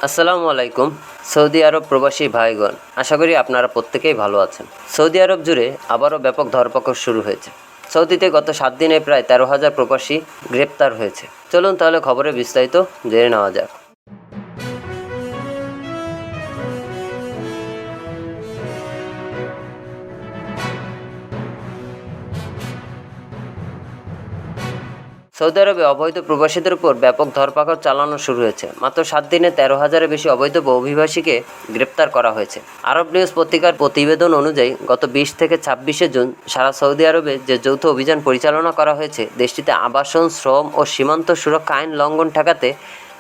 আসসালামু আলাইকুম। সৌদি আরব প্রবাসী ভাইগণ, আশা করি আপনারা প্রত্যেকেই ভালো আছেন। সৌদি আরব জুড়ে আবারও ব্যাপক ধরপাকড় শুরু হয়েছে। সৌদিতে গত 7 দিনে প্রায় 13,000 প্রবাসী গ্রেপ্তার হয়েছে। চলুন তাহলে খবরে বিস্তারিত জেনে নেওয়া যাক। সৌদি আরবে অবৈধ প্রবাসীদের উপর ব্যাপক ধরপাকড় চালানো শুরু হয়েছে। মাত্র 7 দিনে 13,000-এর বেশি অবৈধ অভিবাসীকে গ্রেপ্তার করা হয়েছে। আরব নিউজ পত্রিকার প্রতিবেদন অনুযায়ী গত 20 থেকে 26শে জুন সারা সৌদি আরবে যে যৌথ অভিযান পরিচালনা করা হয়েছে, দেশটিতে আবাসন, শ্রম ও সীমান্ত সুরক্ষা আইন লঙ্ঘন ঠেকাতে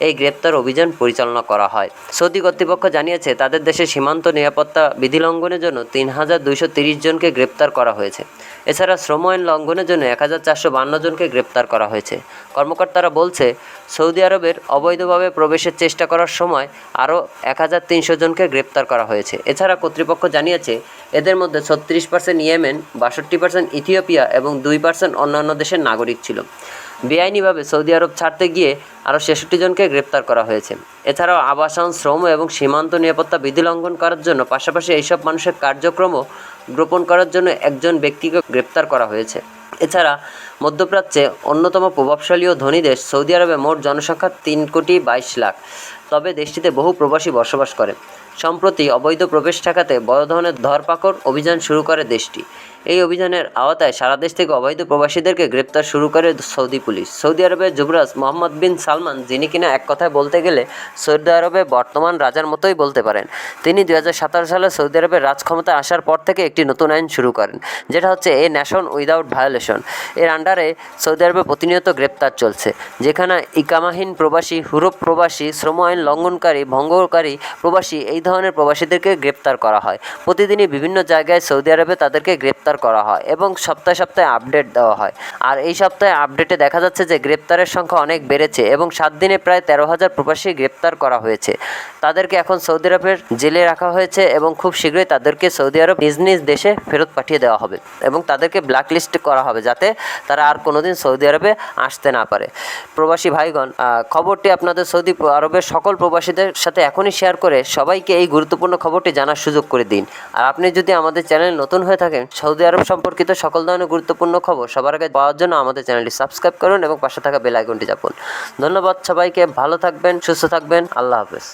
এই গ্রেপ্তার অভিযান পরিচালনা করা হয়। সৌদি কর্তৃপক্ষ জানিয়েছে, তাদের দেশে সীমান্ত নিরাপত্তা বিধি লঙ্ঘনের জন্য 3,230 জনকে গ্রেপ্তার করা হয়েছে। এছাড়া শ্রম আইন লঙ্ঘনের জন্য 1,452 জনকে গ্রেপ্তার করা হয়েছে। কর্মকর্তারা বলছে, সৌদি আরবের অবৈধভাবে প্রবেশের চেষ্টা করার সময় আরও 1,300 জনকে গ্রেপ্তার করা হয়েছে। এছাড়া কর্তৃপক্ষ জানিয়েছে, এদের মধ্যে 36% ইয়েমেন, 62% ইথিওপিয়া এবং 2% অন্যান্য দেশের নাগরিক ছিল। বেআইনিভাবে সৌদি আরব ছাড়তে গিয়ে আরও 66 জনকে গ্রেপ্তার করা হয়েছে। এছাড়াও আবাসন, শ্রম এবং সীমান্ত নিরাপত্তা বিধি লঙ্ঘন করার জন্য পাশাপাশি এইসব মানুষের কার্যক্রমও গোপন করার জন্য একজন ব্যক্তিকে গ্রেপ্তার করা হয়েছে। এছাড়া মধ্যপ্রাচ্যে অন্যতম প্রভাবশালী ও ধনী দেশ সৌদি আরবে মোট জনসংখ্যা 3,22,00,000। তবে দেশটিতে বহু প্রবাসী বসবাস করে। সম্প্রতি অবৈধ প্রবেশ ঠেকাতে বড় ধরনের ধরপাকড় অভিযান শুরু করে দেশটি। এই অভিযানের আওতায় সারা দেশ থেকে অবৈধ প্রবাসীদেরকে গ্রেপ্তার শুরু করে সৌদি পুলিশ। সৌদি আরবের যুবরাজ মোহাম্মদ বিন সালমান, যিনি কিনা এক কথায় বলতে গেলে সৌদি আরবে বর্তমান রাজার মতোই বলতে পারেন, তিনি 2017 সালে সৌদি আরবের রাজক্ষমতায় আসার পর থেকে একটি নতুন আইন শুরু করেন, যেটা হচ্ছে এ নেশন উইদাউট ভায়োলেশন। এর আন্ডারে সৌদি আরবে প্রতিনিয়ত গ্রেপ্তার চলছে, যেখানে ইকামাহীন প্রবাসী, হুরুপ প্রবাসী, শ্রম আইন লঙ্ঘনকারী, ভঙ্গকারী প্রবাসী, এই ধরনের প্রবাসীদেরকে গ্রেপ্তার করা হয়। প্রতিদিনই বিভিন্ন জায়গায় সৌদি আরবে তাদেরকে গ্রেপ্তার করা হয় এবং সপ্তাহে সপ্তাহে আপডেট দেওয়া হয়। আর এই সপ্তাহে আপডেটে দেখা যাচ্ছে যে গ্রেপ্তারের সংখ্যা অনেক বেড়েছে এবং 7 দিনে প্রায় 13,000 প্রবাসী গ্রেপ্তার করা হয়েছে। তাদেরকে এখন সৌদি আরবের জেলে রাখা হয়েছে এবং খুব শীঘ্রই তাদেরকে সৌদি আরব নিজ নিজ দেশে ফেরত পাঠিয়ে দেওয়া হবে এবং তাদেরকে ব্ল্যাকলিস্ট করা হবে, যাতে তারা আর কোনোদিন সৌদি আরবে আসতে না পারে। প্রবাসী ভাইগণ, খবরটি আপনাদের সৌদি আরবের সকল প্রবাসীদের সাথে এখনই শেয়ার করে সবাইকে এই গুরুত্বপূর্ণ খবরটি জানার সুযোগ করে দিন। আর আপনি যদি আমাদের চ্যানেল নতুন হয়ে থাকেন, সৌদি আরব সম্পর্কিত সকল ধরনের গুরুত্বপূর্ণ খবর সবার আগে পাওয়ার জন্য আমাদের চ্যানেলটি সাবস্ক্রাইব করুন এবং পাশে থাকা বেল আইকনটি চাপুন। ধন্যবাদ সবাইকে। ভালো থাকবেন, সুস্থ থাকবেন। আল্লাহ হাফেজ।